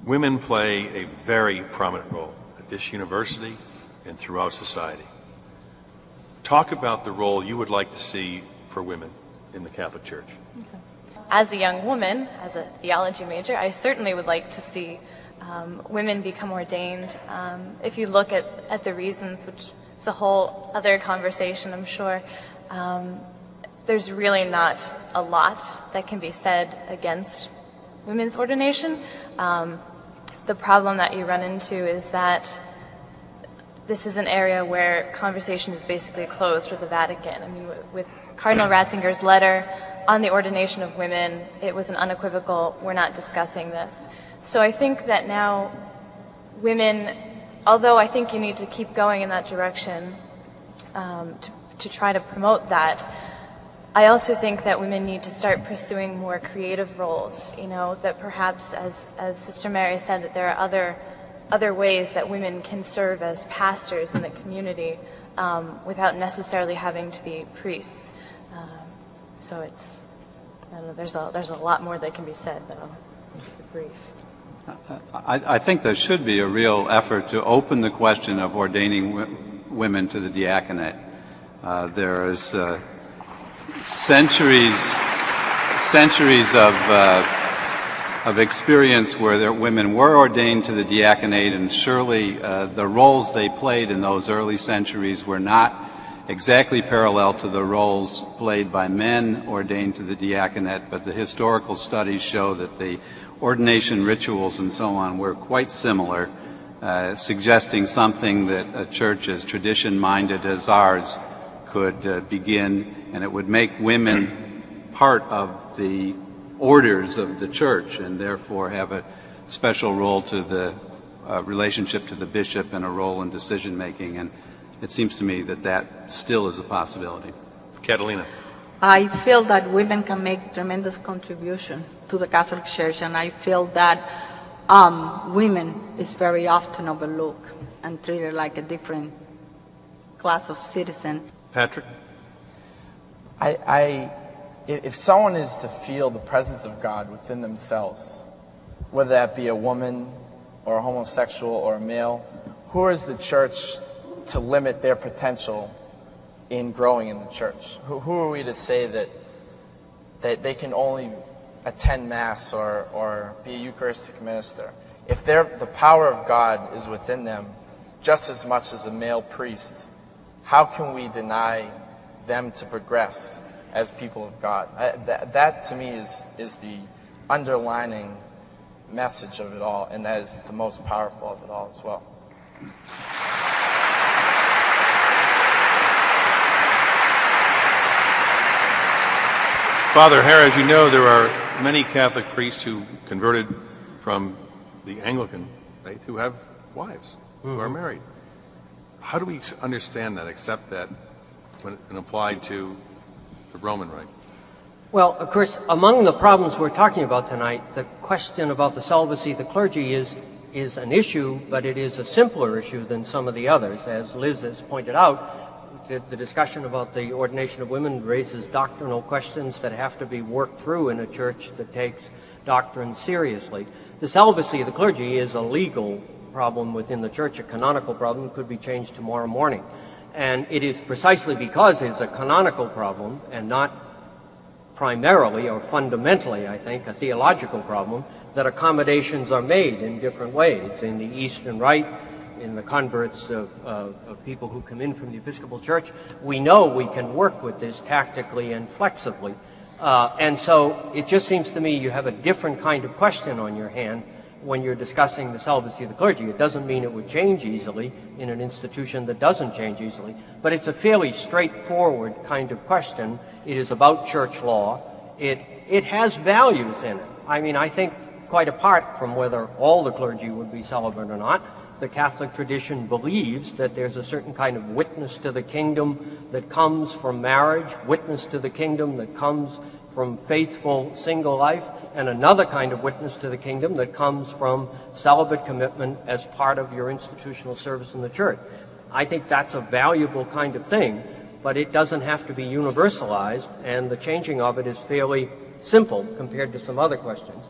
Women play a very prominent role at this university and throughout society. Talk about the role you would like to see for women in the Catholic Church. Okay. As a young woman, as a theology major, I certainly would like to see women become ordained. If you look at the reasons, which is a whole other conversation, I'm sure, there's really not a lot that can be said against women's ordination. The problem that you run into is that this is an area where conversation is basically closed with the Vatican. I mean, with Cardinal Ratzinger's letter on the ordination of women, it was an unequivocal, we're not discussing this. So I think that now women, although I think you need to keep going in that direction to try to promote that, I also think that women need to start pursuing more creative roles, you know, that perhaps, as Sister Mary said, that there are other ways that women can serve as pastors in the community without necessarily having to be priests. So it's, I don't know, there's a lot more that can be said, but I'll keep it brief. I think there should be a real effort to open the question of ordaining women to the diaconate. There is centuries of experience where women were ordained to the diaconate, and surely the roles they played in those early centuries were not exactly parallel to the roles played by men ordained to the diaconate, but the historical studies show that the ordination rituals and so on were quite similar, suggesting something that a church as tradition-minded as ours could begin, and it would make women part of the orders of the church and therefore have a special role to the relationship to the bishop and a role in decision-making. And it seems to me that that still is a possibility. Catalina. I feel that women can make tremendous contribution to the Catholic Church, and I feel that women is very often overlooked and treated like a different class of citizen. Patrick? If someone is to feel the presence of God within themselves, whether that be a woman or a homosexual or a male, who is the church to limit their potential in growing in the church? Who are we to say that they can only attend Mass or be a Eucharistic minister? If the power of God is within them just as much as a male priest, how can we deny them to progress as people of God? That to me is the underlining message of it all, and that is the most powerful of it all as well. Father Hehir, as you know, there are many Catholic priests who converted from the Anglican faith who have wives, who are married. How do we understand that, accept that, when applied to the Roman rite? Well, of course, among the problems we're talking about tonight, the question about the celibacy of the clergy is an issue, but it is a simpler issue than some of the others. As Liz has pointed out, the discussion about the ordination of women raises doctrinal questions that have to be worked through in a church that takes doctrine seriously. The celibacy of the clergy is a legal problem within the church, a canonical problem. It could be changed tomorrow morning. And it is precisely because it's a canonical problem and not primarily or fundamentally, I think, a theological problem that accommodations are made in different ways. In the Eastern Rite, in the converts of people who come in from the Episcopal Church, we know we can work with this tactically and flexibly. And so it just seems to me you have a different kind of question on your hand when you're discussing the celibacy of the clergy. It doesn't mean it would change easily in an institution that doesn't change easily, but it's a fairly straightforward kind of question. It is about church law. It has values in it. I mean, I think quite apart from whether all the clergy would be celibate or not, the Catholic tradition believes that there's a certain kind of witness to the kingdom that comes from marriage, witness to the kingdom that comes from faithful single life, and another kind of witness to the kingdom that comes from celibate commitment as part of your institutional service in the church. I think that's a valuable kind of thing, but it doesn't have to be universalized, and the changing of it is fairly simple compared to some other questions.